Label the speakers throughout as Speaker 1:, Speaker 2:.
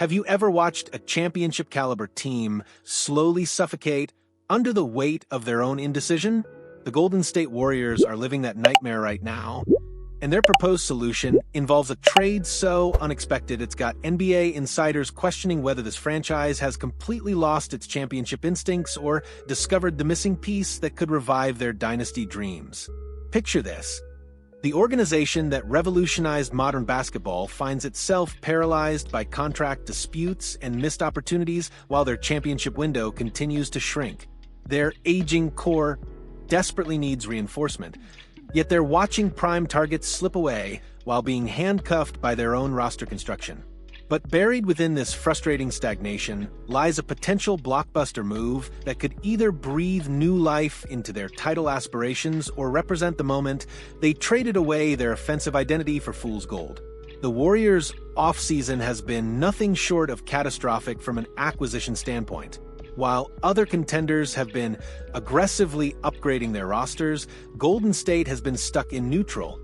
Speaker 1: Have you ever watched a championship-caliber team slowly suffocate under the weight of their own indecision? The Golden State Warriors are living that nightmare right now, and their proposed solution involves a trade so unexpected it's got NBA insiders questioning whether this franchise has completely lost its championship instincts or discovered the missing piece that could revive their dynasty dreams. Picture this. The organization that revolutionized modern basketball finds itself paralyzed by contract disputes and missed opportunities while their championship window continues to shrink. Their aging core desperately needs reinforcement, yet they're watching prime targets slip away while being handcuffed by their own roster construction. But buried within this frustrating stagnation lies a potential blockbuster move that could either breathe new life into their title aspirations or represent the moment they traded away their offensive identity for fool's gold. The Warriors' offseason has been nothing short of catastrophic from an acquisition standpoint. While other contenders have been aggressively upgrading their rosters, Golden State has been stuck in neutral,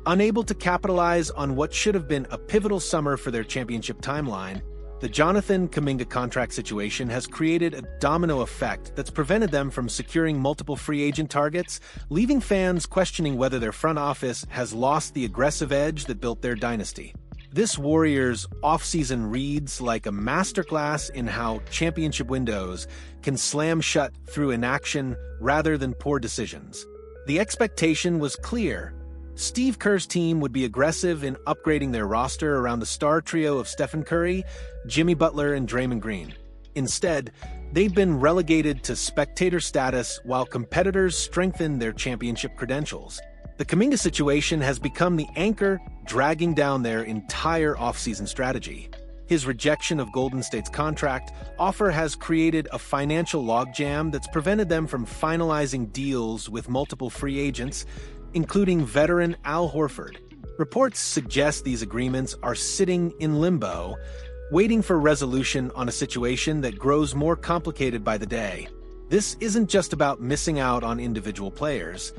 Speaker 1: unable to capitalize on what should have been a pivotal summer for their championship timeline. The Jonathan Kuminga contract situation has created a domino effect that's prevented them from securing multiple free agent targets, leaving fans questioning whether their front office has lost the aggressive edge that built their dynasty. This Warriors offseason reads like a masterclass in how championship windows can slam shut through inaction rather than poor decisions. The expectation was clear. Steve Kerr's team would be aggressive in upgrading their roster around the star trio of Stephen Curry, Jimmy Butler, and Draymond Green. Instead, they've been relegated to spectator status while competitors strengthen their championship credentials. The Kuminga situation has become the anchor dragging down their entire offseason strategy. His rejection of Golden State's contract offer has created a financial logjam that's prevented them from finalizing deals with multiple free agents, including veteran Al Horford. Reports suggest these agreements are sitting in limbo, waiting for resolution on a situation that grows more complicated by the day. This isn't just about missing out on individual players.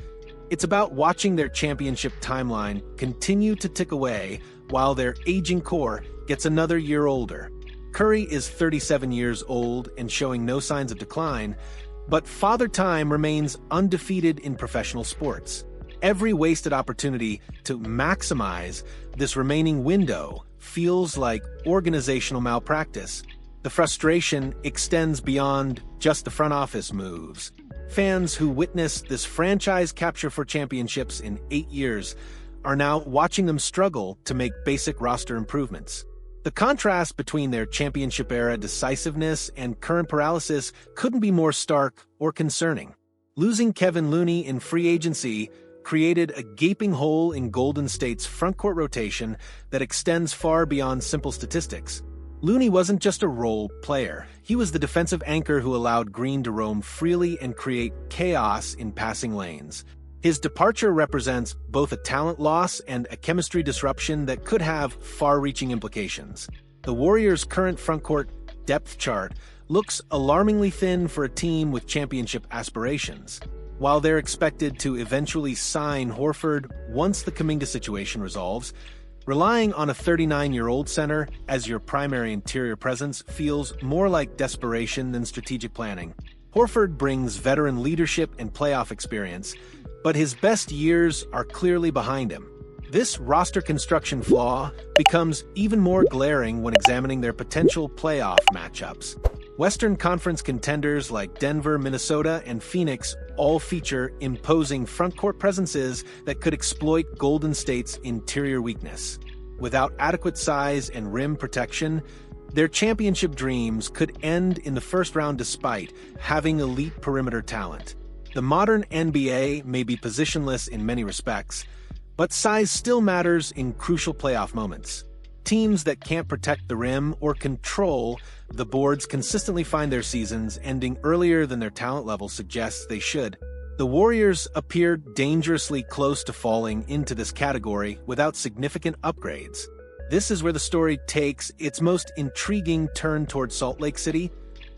Speaker 1: It's about watching their championship timeline continue to tick away while their aging core gets another year older. Curry is 37 years old and showing no signs of decline, but Father Time remains undefeated in professional sports. Every wasted opportunity to maximize this remaining window feels like organizational malpractice. The frustration extends beyond just the front office moves. Fans who witnessed this franchise capture for championships in 8 years are now watching them struggle to make basic roster improvements. The contrast between their championship-era decisiveness and current paralysis couldn't be more stark or concerning. Losing Kevon Looney in free agency created a gaping hole in Golden State's frontcourt rotation that extends far beyond simple statistics. Looney wasn't just a role player. He was the defensive anchor who allowed Green to roam freely and create chaos in passing lanes. His departure represents both a talent loss and a chemistry disruption that could have far-reaching implications. The Warriors' current frontcourt depth chart looks alarmingly thin for a team with championship aspirations. While they're expected to eventually sign Horford once the Kuminga situation resolves, relying on a 39-year-old center as your primary interior presence feels more like desperation than strategic planning. Horford brings veteran leadership and playoff experience, but his best years are clearly behind him. This roster construction flaw becomes even more glaring when examining their potential playoff matchups. Western Conference contenders like Denver, Minnesota, and Phoenix all feature imposing frontcourt presences that could exploit Golden State's interior weakness. Without adequate size and rim protection, their championship dreams could end in the first round despite having elite perimeter talent. The modern NBA may be positionless in many respects, but size still matters in crucial playoff moments. Teams that can't protect the rim or control the boards consistently find their seasons ending earlier than their talent level suggests they should. The Warriors appeared dangerously close to falling into this category without significant upgrades. This is where the story takes its most intriguing turn toward Salt Lake City,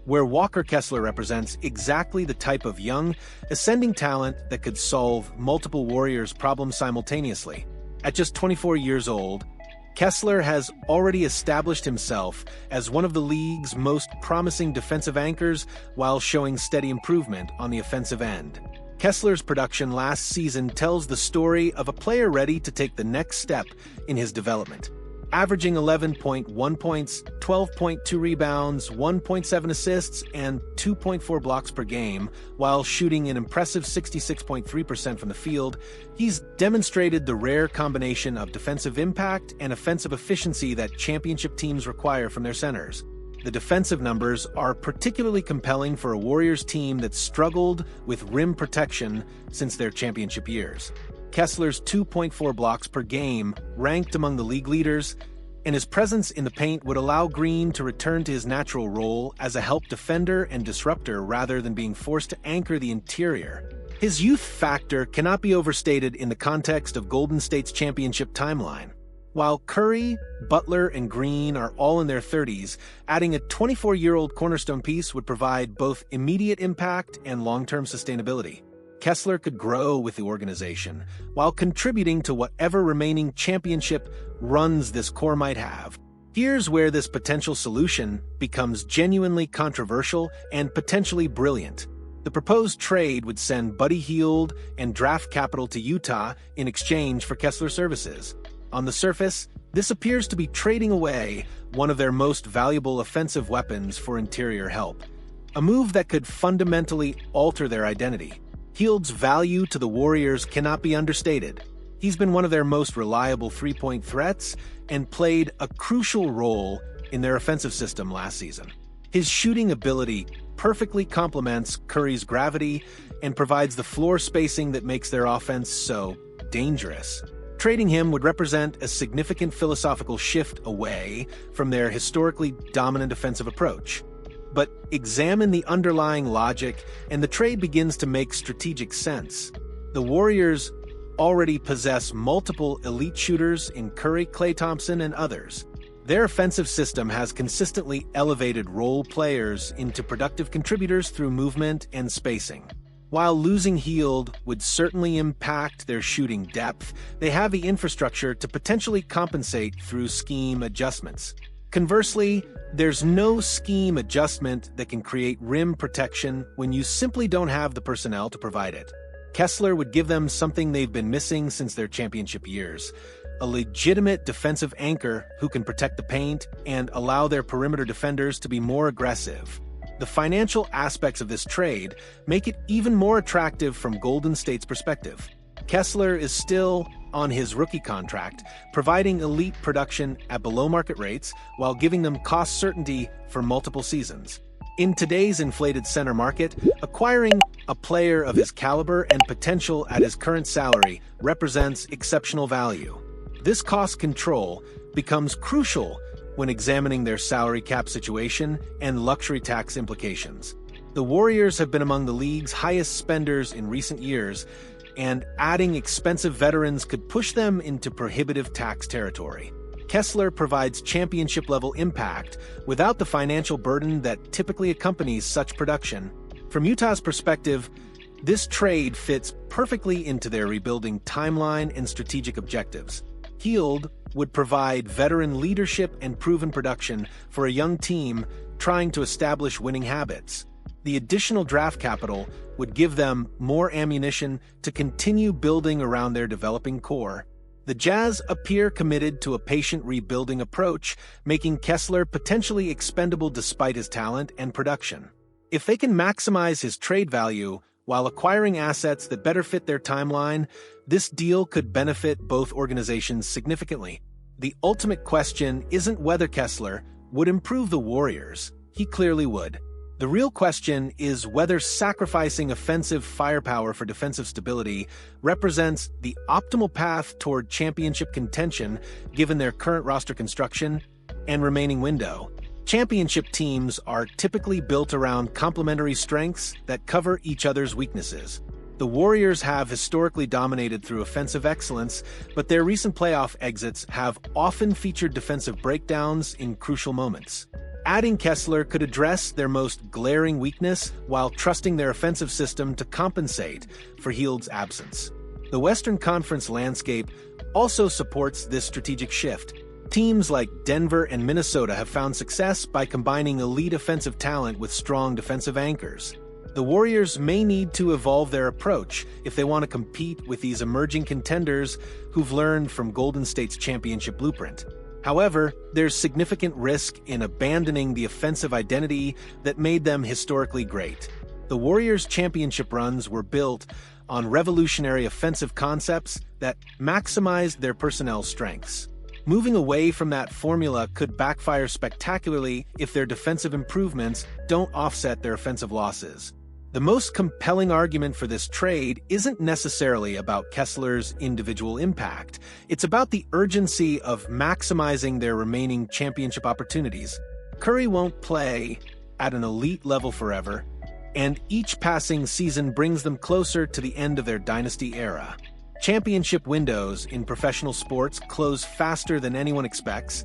Speaker 1: where Walker Kessler represents exactly the type of young, ascending talent that could solve multiple Warriors' problems simultaneously. At just 24 years old, Kessler has already established himself as one of the league's most promising defensive anchors while showing steady improvement on the offensive end. Kessler's production last season tells the story of a player ready to take the next step in his development. Averaging 11.1 points, 12.2 rebounds, 1.7 assists, and 2.4 blocks per game, while shooting an impressive 66.3% from the field, he's demonstrated the rare combination of defensive impact and offensive efficiency that championship teams require from their centers. The defensive numbers are particularly compelling for a Warriors team that struggled with rim protection since their championship years. Kessler's 2.4 blocks per game ranked among the league leaders, and his presence in the paint would allow Green to return to his natural role as a help defender and disruptor rather than being forced to anchor the interior. His youth factor cannot be overstated in the context of Golden State's championship timeline. While Curry, Butler, and Green are all in their 30s, adding a 24-year-old cornerstone piece would provide both immediate impact and long-term sustainability. Kessler could grow with the organization, while contributing to whatever remaining championship runs this core might have. Here's where this potential solution becomes genuinely controversial and potentially brilliant. The proposed trade would send Buddy Hield and draft capital to Utah in exchange for Kessler's services. On the surface, this appears to be trading away one of their most valuable offensive weapons for interior help, a move that could fundamentally alter their identity. Hield's value to the Warriors cannot be understated. He's been one of their most reliable three-point threats and played a crucial role in their offensive system last season. His shooting ability perfectly complements Curry's gravity and provides the floor spacing that makes their offense so dangerous. Trading him would represent a significant philosophical shift away from their historically dominant offensive approach. But examine the underlying logic, and the trade begins to make strategic sense. The Warriors already possess multiple elite shooters in Curry, Klay Thompson, and others. Their offensive system has consistently elevated role players into productive contributors through movement and spacing. While losing Hield would certainly impact their shooting depth, they have the infrastructure to potentially compensate through scheme adjustments. Conversely, there's no scheme adjustment that can create rim protection when you simply don't have the personnel to provide it. Kessler would give them something they've been missing since their championship years: a legitimate defensive anchor who can protect the paint and allow their perimeter defenders to be more aggressive. The financial aspects of this trade make it even more attractive from Golden State's perspective. Kessler is still on his rookie contract, providing elite production at below-market rates while giving them cost certainty for multiple seasons. In today's inflated center market, acquiring a player of his caliber and potential at his current salary represents exceptional value. This cost control becomes crucial when examining their salary cap situation and luxury tax implications. The Warriors have been among the league's highest spenders in recent years, and adding expensive veterans could push them into prohibitive tax territory. Kessler provides championship-level impact without the financial burden that typically accompanies such production. From Utah's perspective, this trade fits perfectly into their rebuilding timeline and strategic objectives. Hield would provide veteran leadership and proven production for a young team trying to establish winning habits. The additional draft capital would give them more ammunition to continue building around their developing core. The Jazz appear committed to a patient rebuilding approach, making Kessler potentially expendable despite his talent and production. If they can maximize his trade value while acquiring assets that better fit their timeline, this deal could benefit both organizations significantly. The ultimate question isn't whether Kessler would improve the Warriors. He clearly would. The real question is whether sacrificing offensive firepower for defensive stability represents the optimal path toward championship contention given their current roster construction and remaining window. Championship teams are typically built around complementary strengths that cover each other's weaknesses. The Warriors have historically dominated through offensive excellence, but their recent playoff exits have often featured defensive breakdowns in crucial moments. Adding Kessler could address their most glaring weakness while trusting their offensive system to compensate for Hield's absence. The Western Conference landscape also supports this strategic shift. Teams like Denver and Minnesota have found success by combining elite offensive talent with strong defensive anchors. The Warriors may need to evolve their approach if they want to compete with these emerging contenders who've learned from Golden State's championship blueprint. However, there's significant risk in abandoning the offensive identity that made them historically great. The Warriors' championship runs were built on revolutionary offensive concepts that maximized their personnel strengths. Moving away from that formula could backfire spectacularly if their defensive improvements don't offset their offensive losses. The most compelling argument for this trade isn't necessarily about Kessler's individual impact. It's about the urgency of maximizing their remaining championship opportunities. Curry won't play at an elite level forever, and each passing season brings them closer to the end of their dynasty era. Championship windows in professional sports close faster than anyone expects,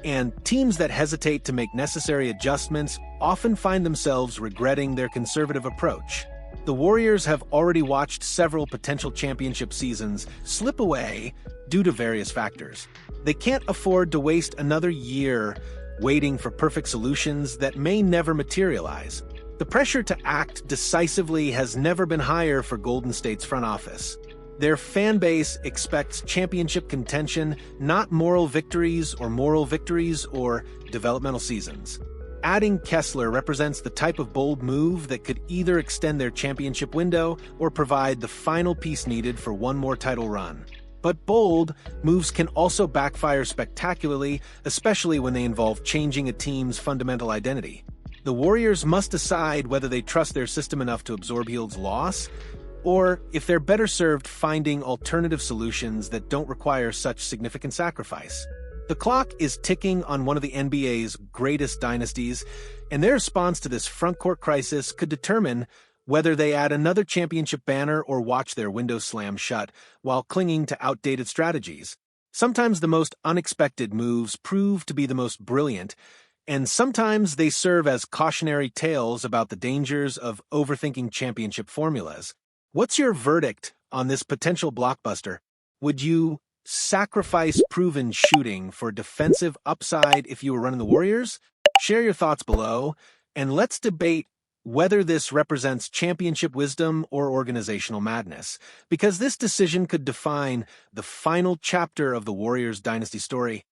Speaker 1: and teams that hesitate to make necessary adjustments often find themselves regretting their conservative approach. The Warriors have already watched several potential championship seasons slip away due to various factors. They can't afford to waste another year waiting for perfect solutions that may never materialize. The pressure to act decisively has never been higher for Golden State's front office. Their fan base expects championship contention, not moral victories or developmental seasons. Adding Kessler represents the type of bold move that could either extend their championship window or provide the final piece needed for one more title run. But bold moves can also backfire spectacularly, especially when they involve changing a team's fundamental identity. The Warriors must decide whether they trust their system enough to absorb Hield's loss, or if they're better served finding alternative solutions that don't require such significant sacrifice. The clock is ticking on one of the NBA's greatest dynasties, and their response to this frontcourt crisis could determine whether they add another championship banner or watch their window slam shut while clinging to outdated strategies. Sometimes the most unexpected moves prove to be the most brilliant, and sometimes they serve as cautionary tales about the dangers of overthinking championship formulas. What's your verdict on this potential blockbuster? Would you sacrifice proven shooting for defensive upside if you were running the Warriors? Share your thoughts below, and let's debate whether this represents championship wisdom or organizational madness, because this decision could define the final chapter of the Warriors' dynasty story.